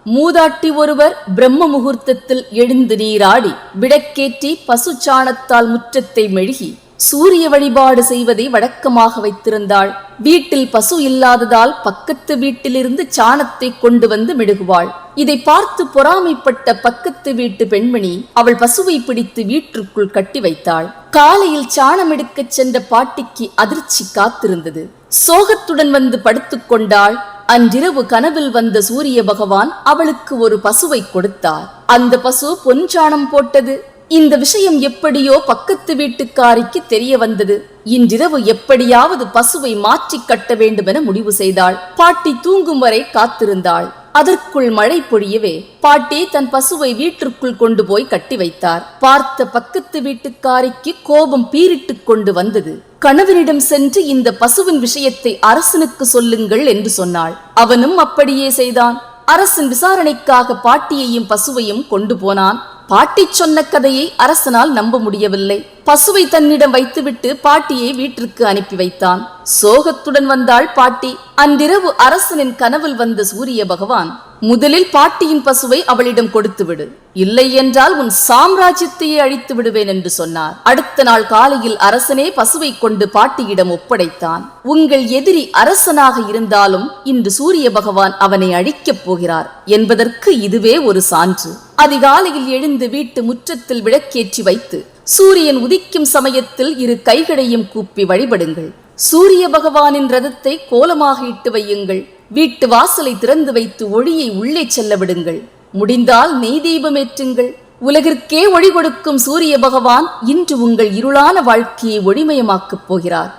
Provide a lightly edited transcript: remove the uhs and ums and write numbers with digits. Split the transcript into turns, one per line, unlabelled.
மூதாட்டி ஒருவர் பிரம்ம முகூர்த்தத்தில் எழுந்து நீராடி விளக்கேற்றி பசு சாணத்தால் முற்றத்தை மெழுகி சூரிய வழிபாடு செய்வதை வழக்கமாக வைத்திருந்தாள். வீட்டில் பசு இல்லாததால் பக்கத்து வீட்டிலிருந்து சாணத்தை கொண்டு வந்து மெழுகுவாள். இதை பார்த்து பொறாமைப்பட்ட பக்கத்து வீட்டு பெண்மணி அவள் பசுவை பிடித்து வீட்டிற்குள் கட்டி வைத்தாள். காலையில் சாணம் எடுக்கச் சென்ற பாட்டிக்கு அதிர்ச்சி காத்திருந்தது. சோகத்துடன் வந்து படுத்துக் கொண்டாள். அன்றிரவு கனவில் வந்த சூரிய பகவான் அவளுக்கு ஒரு பசுவை கொடுத்தார். அந்த பசு பொன்சாணம் போட்டது. இந்த விஷயம் எப்படியோ பக்கத்து வீட்டுக்காரிக்கு தெரிய வந்தது. இன்றிரவு எப்படியாவது பசுவை மாற்றி கட்ட வேண்டுமென முடிவு செய்தாள். பாட்டி தூங்கும் வரை காத்திருந்தாள். அதற்குள் மழை பொழியவே பாட்டி தன் பசுவை வீட்டிற்குள் கொண்டு போய் கட்டி வைத்தார். பார்த்த பக்கத்து வீட்டுக்காரிக்கு கோபம் பீரிட்டுக் கொண்டு வந்தது. கணவனிடம் சென்று இந்த பசுவின் விஷயத்தை அரசனுக்கு சொல்லுங்கள் என்று சொன்னாள். அவனும் அப்படியே செய்தான். அரசன் விசாரணைக்காக பாட்டியையும் பசுவையும் கொண்டு போனான். பாட்டி சொன்ன கதையை அரசனால் நம்ப முடியவில்லை. பசுவை தன்னிடம் வைத்துவிட்டு பாட்டியை வீட்டிற்கு அனுப்பி வைத்தான். சோகத்துடன் வந்தாள் பாட்டி. அன்றிரவு அரசனின் கனவில் வந்த சூரிய பகவான், முதலில் பாட்டியின் பசுவை அவளிடம் கொடுத்து விடு, இல்லை என்றால் உன் சாம்ராஜ்யத்தையே அழித்து விடுவேன் என்று சொன்னார். அடுத்த நாள் காலையில் அரசனே பசுவை கொண்டு பாட்டியிடம் ஒப்படைத்தான். உங்கள் எதிரி அரசனாக இருந்தாலும் இன்று சூரிய பகவான் அவனை அழிக்கப் போகிறார் என்பதற்கு இதுவே ஒரு சான்று. அதிகாலையில் எழுந்து வீட்டு முற்றத்தில் விளக்கேற்றி வைத்து சூரியன் உதிக்கும் சமயத்தில் இரு கைகளையும் கூப்பி வழிபடுங்கள். சூரிய பகவானின் ரதத்தை கோலமாக இட்டு வையுங்கள். வீட்டு வாசலை திறந்து வைத்து ஒளியை உள்ளே செல்ல விடுங்கள். முடிந்தால் நெய் தீபம் ஏற்றுங்கள். உலகிற்கே ஒளி கொடுக்கும் சூரிய பகவான் இன்று உங்கள் இருளான வாழ்க்கையை ஒளிமயமாக்கப் போகிறார்.